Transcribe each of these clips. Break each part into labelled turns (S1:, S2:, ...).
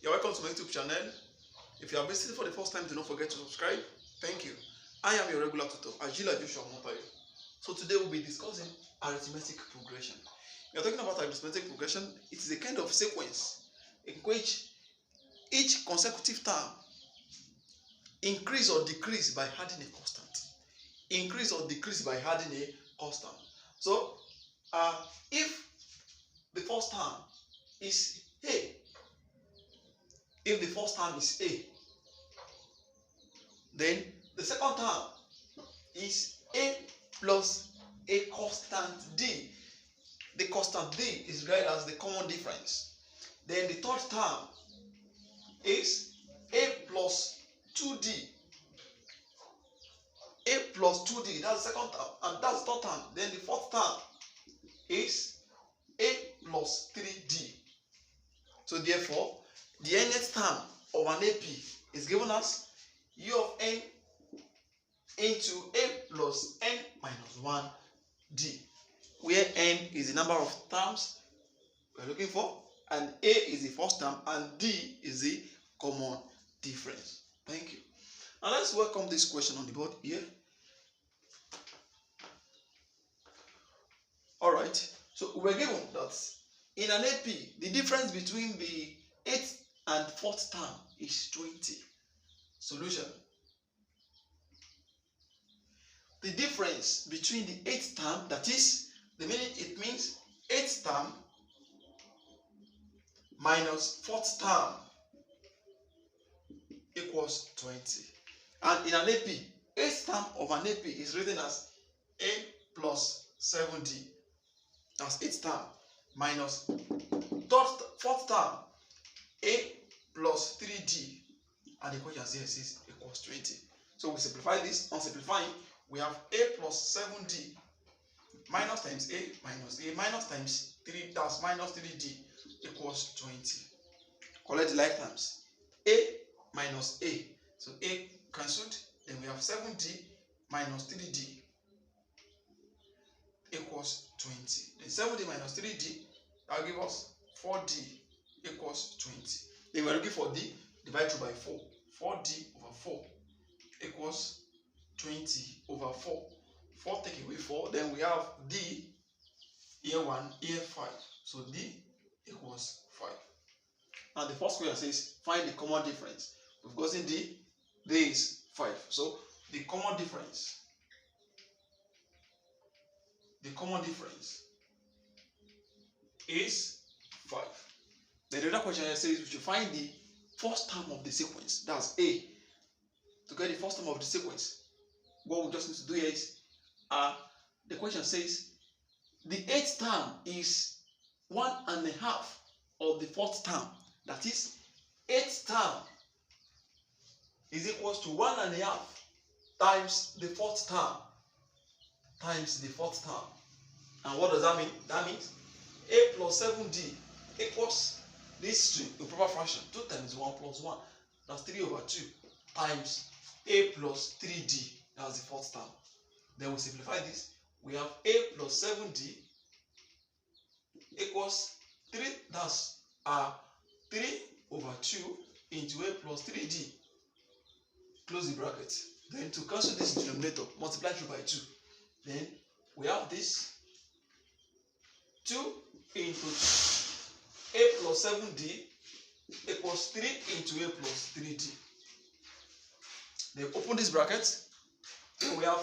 S1: You're welcome to my YouTube channel. If you are visiting for the first time, do not forget to subscribe. Thank you. I am your regular tutor, Ajila Joshua Motayo. So today we'll be discussing arithmetic progression. We are talking about arithmetic progression. It is a kind of sequence in which each consecutive term increase or decrease by adding a constant. Increase or decrease by adding a constant. So if the first term is A, if the first term is A, then the second term is A plus a constant D. The constant D is read as the common difference. Then the third term is A plus 2D. A plus 2D, that's the second term, and that's the third term. Then the fourth term is A plus 3D. So therefore, the nth term of an AP is given as U of n into A plus n minus 1D, where n is the number of terms we're looking for, and A is the first term, and D is the common difference. Thank you. Now let's welcome this question on the board here. Alright, so we're given that in an AP, the difference between the 8th and 4th term is 20. Solution. The difference between the 8th term, that is, it means 8th term minus 4th term equals 20. And in an AP, 8th term of an AP is written as A plus 7D. That's 8th term minus 4th term A plus 3D. And the question here says equals 20. So we simplify this. On simplifying, we have A plus 7D minus times A minus times 3, that's minus 3D equals 20. Collect the like terms. A minus A. So A cancelled. Then we have 7D minus 3D equals 20. Then 7D minus 3D, that will give us 4D equals 20. Then we are looking for D, divide through by 4. 4D over 4 equals 20 over 4. 4 take away 4, then we have D, here 1, here 5. So D equals 5. Now the first question says, find the common difference. We've gotten D, D is 5. So the common difference is 5. Then the other question says we should find the first term of the sequence. That's A. To get the first term of the sequence, what we just need to do here is, the question says the 8th term is 1.5 of the 4th term. That is, 8th term is equals to 1.5 times the 4th term times the 4th term. And what does that mean? That means A plus 7D equals this two in proper fraction. 2 times 1 plus 1. That's 3 over 2 times A plus 3D. That's the 4th term. Then we simplify this. We have A plus 7D equals 3. That's 3 over 2 into A plus 3D. Close the bracket. Then to cancel this denominator, multiply through by 2. Then we have this 2 into A plus 7D equals 3 into A plus 3D. Then open this bracket. Then we have,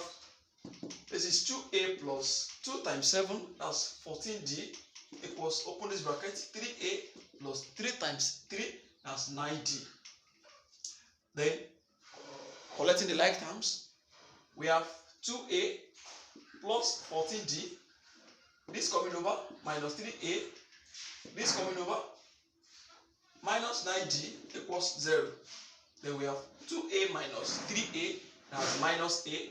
S1: this is 2A plus 2 times 7, that's 14D equals, open this bracket, 3A plus 3 times 3, that's 9D. Then collecting the like terms, we have 2A plus 14D, this coming over, minus 3A, this coming over, minus 9D equals 0. Then we have 2A minus 3A, that's minus A,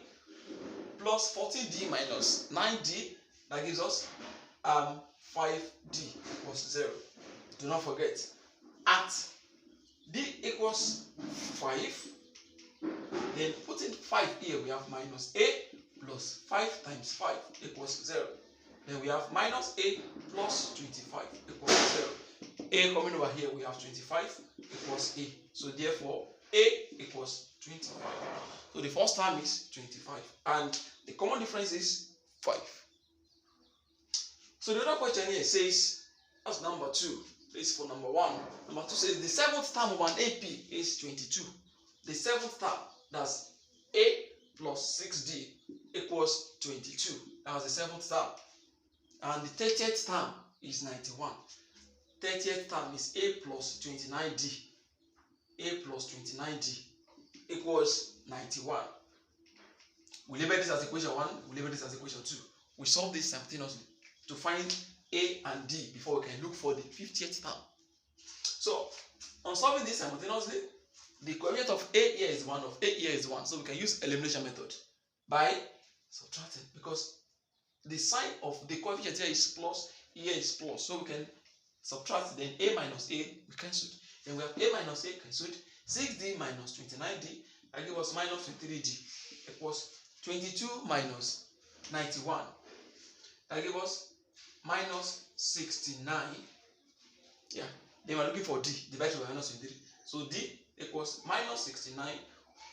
S1: plus 14D minus 9D, that gives us 5D equals 0. Do not forget, at D equals 5, then putting 5 here, we have minus A plus 5 times 5 equals 0. Then we have minus A plus 25 equals 0. A coming over here, we have 25 equals A. So therefore, A equals 25. So the first term is 25 and the common difference is 5. So the other question here says, that's number 2. This is for number 1. Number 2 says the seventh term of an AP is 22. The seventh term, that's A plus 6D equals 22. That's the seventh term. And the 30th term is 91. 30th term is A plus 29D. A plus 29D equals 91. We label this as equation 1. We label this as equation 2. We solve this simultaneously to find A and D before we can look for the 50th term. So, on solving this simultaneously, the coefficient of A here is 1, of A here is 1. So we can use elimination method by subtracting, because the sign of the coefficient here is plus, here is plus. So we can subtract, then A minus A, we cancel. Then we have A minus A cancelled. 6D minus 29D, that gives us minus 23D equals 22 minus 91. That gives us minus 69. Yeah, then we're looking for D, divided by minus 23. So D equals minus 69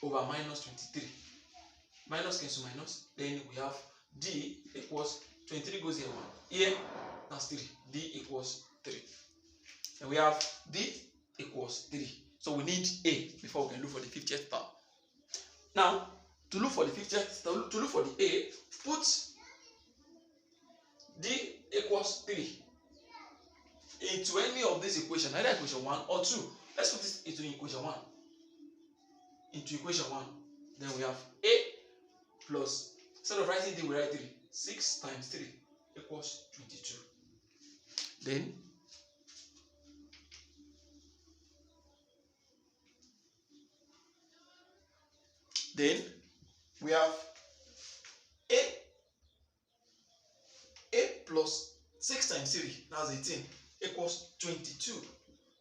S1: over minus 23. Minus cancel minus. Then we have D equals 23 goes here 1. Here, that's 3. D equals 3. And we have D equals 3. So we need A before we can look for the 50th term. Now, to look for the 50th, to look for the A, put D equals 3 into any of this equation, either equation 1 or 2. Let's put this into equation 1. Into equation 1. Then we have A plus, instead of writing D, we write 3. 6 times 3 equals 22. Then we have A plus 6 times 3, that's 18, equals 22.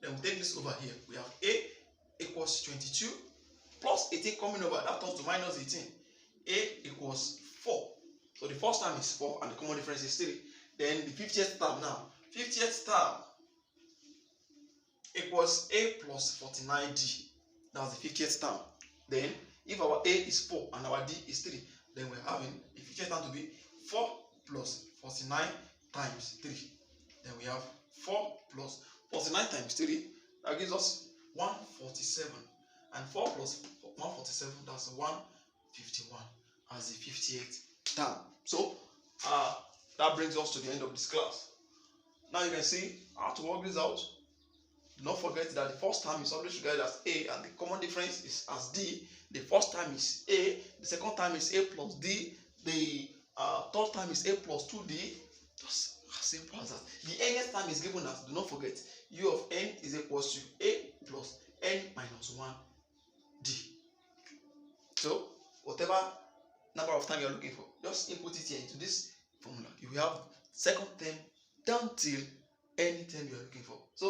S1: Then we take this over here. We have A equals 22 plus 18 coming over, that turns to minus 18. A equals 4. So the first term is 4 and the common difference is 3. Then the 50th term now. 50th term equals A plus 49D. That's the 50th term. Then if our A is 4 and our D is 3, then we're having the 50th term to be 4 plus 49 times 3. Then we have 4 plus 49 times 3, that gives us 147. And 4 plus 147, that's 151 as the 58th term. So that brings us to the end of this class. Now you can see how to work this out. Do not forget that the first term is always regarded as A and the common difference is as D. The first term is A, the second term is A plus D, the third term is A plus 2D. Just as simple as that. The nth term is given as, do not forget, U of n is equals to A plus n minus 1D. So whatever number of time you are looking for, just input it here into this formula. You will have second term down till any term you are looking for. So